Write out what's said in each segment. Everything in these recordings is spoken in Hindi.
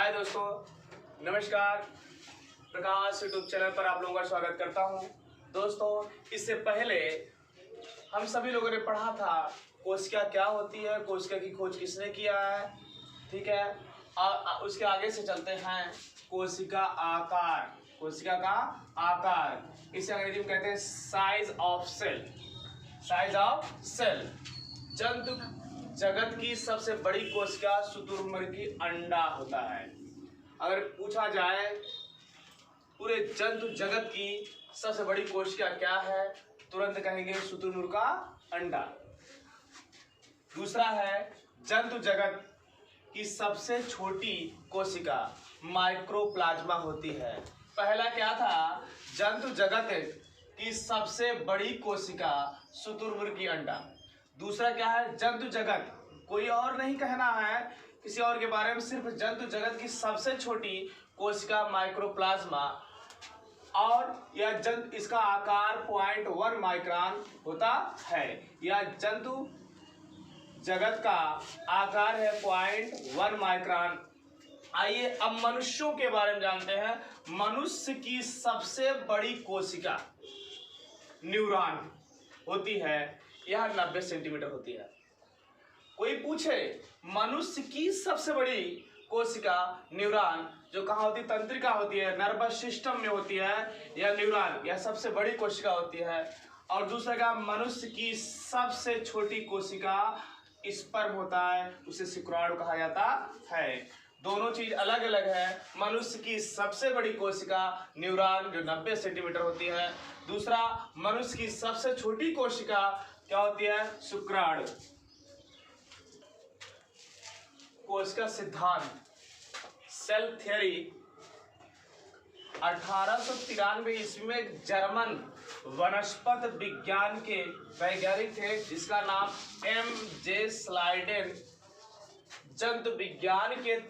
हाय दोस्तों, नमस्कार। प्रकाश यूट्यूब चैनल पर आप लोगों का स्वागत करता हूं। दोस्तों, इससे पहले हम सभी लोगों ने पढ़ा था कोशिका क्या होती है, कोशिका की खोज किसने किया है, ठीक है। उसके आगे से चलते हैं कोशिका आकार। कोशिका का आकार इसे अंग्रेजी में कहते हैं size of cell. Size of cell. जंतु जगत की सबसे बड़ी कोशिका शुतुरमुर्गी अंडा होता है। अगर पूछा जाए पूरे जंतु जगत की सबसे बड़ी कोशिका क्या है, तुरंत कहेंगे शुतुरमुर्ग का अंडा। दूसरा है जंतु जगत की सबसे छोटी कोशिका माइक्रोप्लाज्मा होती है। पहला क्या था, जंतु जगत की सबसे बड़ी कोशिका शुतुरमुर्ग की अंडा। दूसरा क्या है, जंतु जगत, कोई और नहीं कहना है किसी और के बारे में, सिर्फ जंतु जगत की सबसे छोटी कोशिका माइक्रोप्लाज्मा, और यह जंतु इसका आकार 0.1 माइक्रोन होता है। यह जंतु जगत का आकार है 0.1 माइक्रोन। आइए अब मनुष्यों के बारे में जानते हैं। मनुष्य की सबसे बड़ी कोशिका न्यूरॉन होती है, यह 90 सेंटीमीटर होती है। कोई पूछे मनुष्य की सबसे बड़ी कोशिका न्यूरॉन जो कहाँ होती है, तंत्रिका होती है, नर्वस सिस्टम में होती है, यह न्यूरॉन, यह सबसे बड़ी कोशिका होती है। और दूसरा का मनुष्य की सबसे छोटी कोशिका स्पर्म होता है, उसे शुक्राणु कहा जाता है। दोनों चीज अलग अलग है। मनुष्य की सबसे बड़ी कोशिका न्यूरॉन जो 90 सेंटीमीटर होती है। दूसरा, मनुष्य की सबसे छोटी कोशिका क्या होती है, शुक्राणु। कोशिका सिद्धांत, सेल थ्योरी 1893 ईस्वी में जर्मन वनस्पति विज्ञान के वैज्ञानिक थे जिसका नाम M.J. स्लाइडेन। जंतु विज्ञान के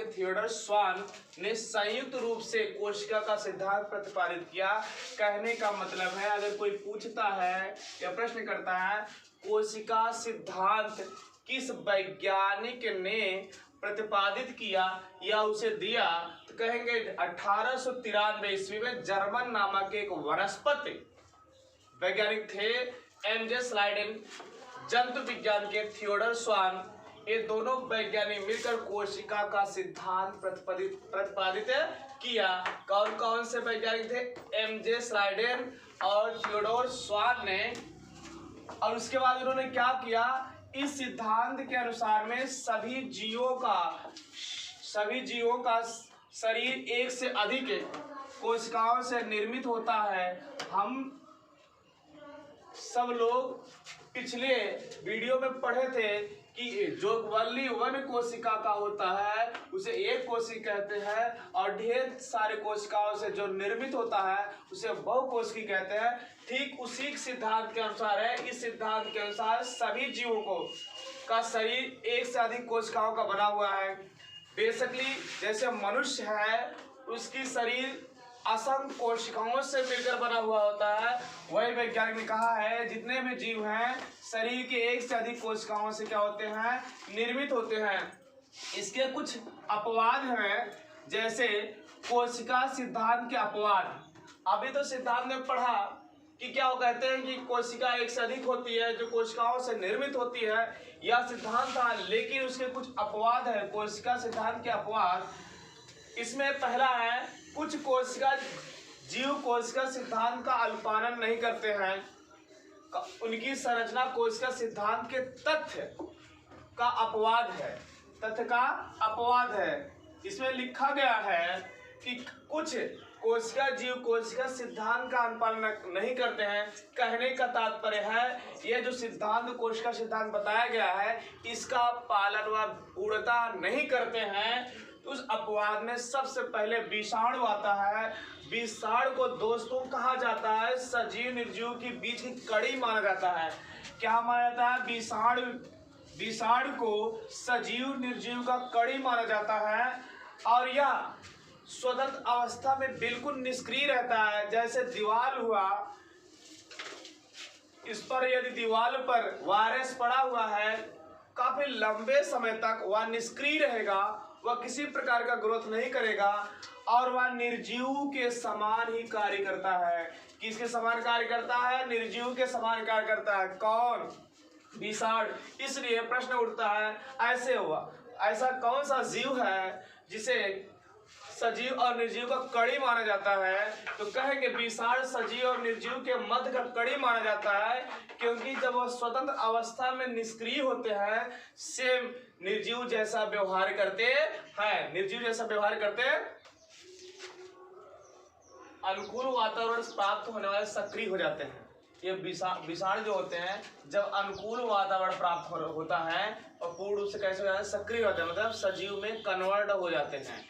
थियोडोर स्वान ने संयुक्त रूप से कोशिका का सिद्धांत प्रतिपादित किया। कहने का मतलब है, अगर कोई पूछता है या प्रश्न करता है कोशिका सिद्धांत किस वैज्ञानिक ने प्रतिपादित किया या उसे दिया, तो कहेंगे 1893 ईस्वी में जर्मन नामक एक वनस्पति वैज्ञानिक थे M.J. स्लाइडेन, जंतु विज्ञान के थियोडोर स्वान। ये दोनों वैज्ञानिक मिलकर कोशिका का सिद्धांत प्रतिपादित किया। कौन कौन से वैज्ञानिक थे, M.J. स्लाइडेन और थियोडोर स्वान ने। और उसके बाद उन्होंने क्या किया, इस सिद्धांत के अनुसार में सभी जीवों का शरीर एक से अधिक कोशिकाओं से निर्मित होता है। हम सब लोग पिछले वीडियो में पढ़े थे कि जो वल्ली वन कोशिका का होता है उसे एक कोशिका कहते हैं, और ढेर सारे कोशिकाओं से जो निर्मित होता है उसे बहुकोशिकी कहते हैं। ठीक उसी सिद्धांत के अनुसार है। इस सिद्धांत के अनुसार सभी जीवों का शरीर एक से अधिक कोशिकाओं का बना हुआ है। बेसिकली जैसे मनुष्य है, उसकी शरीर असंख्य कोशिकाओं से मिलकर बना हुआ होता है। वही वैज्ञानिक ने कहा है जितने भी जीव हैं शरीर के एक से अधिक कोशिकाओं से क्या होते हैं, निर्मित होते हैं। इसके कुछ अपवाद हैं, जैसे कोशिका सिद्धांत के अपवाद। अभी तो सिद्धांत में पढ़ा कि क्या वो कहते हैं कि कोशिका एक से अधिक होती है जो कोशिकाओं से निर्मित होती है, यह सिद्धांत था। लेकिन उसके कुछ अपवाद है कोशिका सिद्धांत के अपवाद। इसमें पहला है, कुछ जीव कोशिका सिद्धांत का अनुपालन नहीं करते हैं। उनकी संरचना कोशिका सिद्धांत के तथ्य का अपवाद है। तथ्य का अपवाद है। इसमें लिखा गया है कि कुछ जीव कोशिका सिद्धांत का अनुपालन नहीं करते हैं। कहने का तात्पर्य है, यह जो सिद्धांत कोशिका सिद्धांत बताया गया है इसका पालन व पूर्णता नहीं करते हैं। उस अपवाद में सबसे पहले विषाणु आता है। विषाणु को दोस्तों कहा जाता है सजीव निर्जीव के बीच की कड़ी माना जाता है। क्या माना जाता है, विषाणु को सजीव निर्जीव का कड़ी माना जाता है, और यह स्वतंत्र अवस्था में बिल्कुल निष्क्रिय रहता है। जैसे दीवार हुआ, इस पर यदि दीवार पर वायरस पड़ा हुआ है काफी लंबे समय तक वह निष्क्रिय रहेगा, वह किसी प्रकार का ग्रोथ नहीं करेगा और वह निर्जीव के समान ही कार्य करता है। किसके समान कार्य करता है? निर्जीव के समान कार्य करता है। कौन? विषाण। इसलिए प्रश्न उठता है ऐसा कौन सा जीव है जिसे सजीव और निर्जीव का कड़ी माना जाता है? तो कहेंगे विषाण सजीव और निर्जीव के मध्य का कड़ी माना जाता है, क्योंकि जब वह स्वतंत्र अवस्था में निष्क्रिय होते हैं सेम निर्जीव जैसा व्यवहार करते हैं। निर्जीव जैसा व्यवहार करते हैं, अनुकूल वातावरण प्राप्त होने वाले सक्रिय हो जाते हैं। ये विषाण जो होते हैं जब अनुकूल वातावरण प्राप्त होता है और पूर्ण रूप से कैसे हो जाते हैं? सक्रिय होते हैं, मतलब सजीव में कन्वर्ट हो जाते हैं।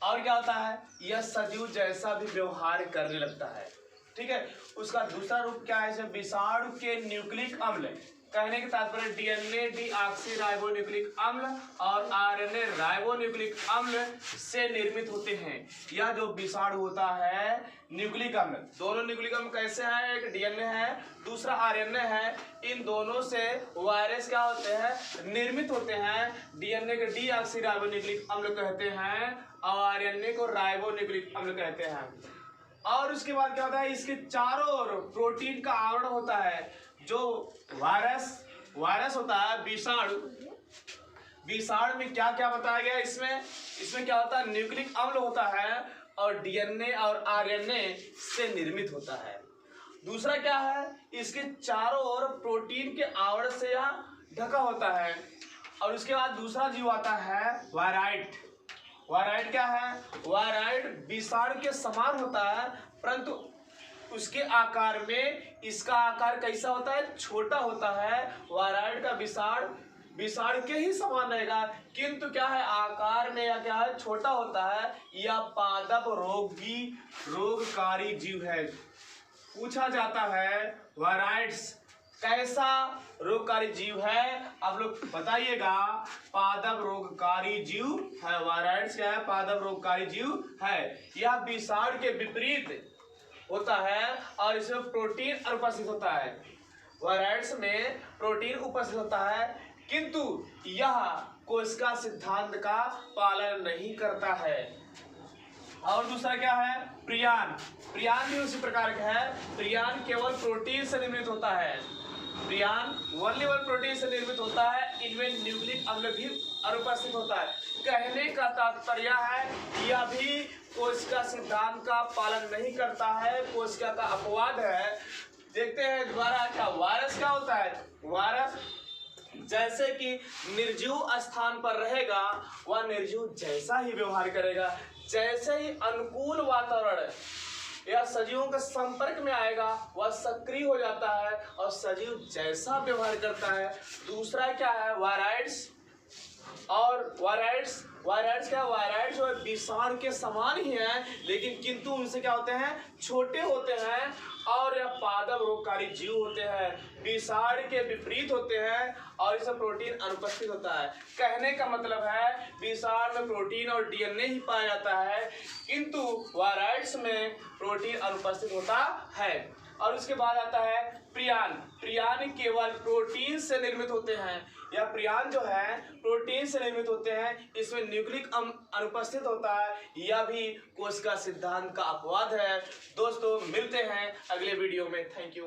और क्या होता है? यह सजीव जैसा भी व्यवहार करने लगता है। ठीक है। उसका दूसरा रूप क्या है? विषाणु के न्यूक्लिक अम्ल, कहने के तात्पर्य डीएनए डीऑक्सीराइबोन्यूक्लिक अम्ल और आरएनए राइबोन्यूक्लिक अम्ल से निर्मित होते हैं। यह जो विषाणु होता है न्यूक्लिक अम्ल, दोनों न्यूक्लिक अम्ल कैसे हैं? एक डीएनए है, दूसरा आरएनए है। इन दोनों से वायरस क्या होते हैं? निर्मित होते हैं। डीएनए के डीऑक्सीराइबोन्यूक्लिक अम्ल कहते हैं और आरएनए को राइबोन्यूक्लिक अम्ल कहते हैं। और उसके बाद क्या होता है? इसके चारों ओर प्रोटीन का आवरण होता है। जो वायरस होता है विषाणु में क्या क्या बताया गया? इसमें क्या होता है? न्यूक्लिक अम्ल होता है और डीएनए और आरएनए से निर्मित होता है। दूसरा क्या है? इसके चारों ओर प्रोटीन के आवरण से यह ढका होता है। और उसके बाद दूसरा जीव आता है वायराइड। वायराइड क्या है? वायराइड विषाणु के समान होता है, परंतु उसके आकार में इसका आकार कैसा होता है? छोटा होता है। वायराइड का विषाणु के ही समान रहेगा, किंतु क्या है? आकार में या क्या है? छोटा होता है। यह पादप रोगकारी जीव है। पूछा जाता है वायराइड्स कैसा रोगकारी जीव है? आप लोग बताइएगा। पादप रोगकारी जीव है। वायराइड्स क्या है? पादप रोगकारी जीव है। यह विषाणु के विपरीत होता है और इसमें प्रोटीन अनुपस्थित होता है। वायराइड्स में प्रोटीन उपस्थित होता है, किंतु यह कोशिका सिद्धांत का पालन नहीं करता है। और दूसरा क्या है? प्रियान भी उसी प्रकार का है। प्रियान केवल प्रोटीन से निर्मित होता है। प्रियान ओनली प्रोटीन से निर्मित होता है। इनमें न्यूक्लिक अम्ल भी अनुपस्थित होता है। कहने का तात्पर्य है यह भी कोशिका सिद्धांत का पालन नहीं करता है, कोशिका का अपवाद है। देखते हैं दोबारा क्या वायरस क्या होता है? वायरस जैसे कि निर्जीव स्थान पर रहेगा वह निर्जीव जैसा ही व्यवहार करेगा। जैसे ही अनुकूल वातावरण या सजीवों के संपर्क में आएगा वह सक्रिय हो जाता है और सजीव जैसा व्यवहार करता है। दूसरा क्या है? वायराइड्स। और वायराइड्स क्या? वायराइड्स जो है विषाणु के समान ही है, लेकिन किंतु उनसे क्या होते हैं? छोटे होते हैं और यह पादप रोगकारी जीव होते हैं। विषाणु के विपरीत होते हैं और इसमें प्रोटीन अनुपस्थित होता है। कहने का मतलब है विषाणु में प्रोटीन और डीएनए ही पाया जाता है, किंतु वायराइड्स में प्रोटीन अनुपस्थित होता है। और उसके बाद आता है प्रियान केवल प्रोटीन से निर्मित होते हैं। यह प्रियान जो है प्रोटीन से निर्मित होते हैं। इसमें न्यूक्लिक अनुपस्थित होता है। यह भी कोशिका सिद्धांत का अपवाद है। दोस्तों मिलते हैं अगले वीडियो में। Thank you.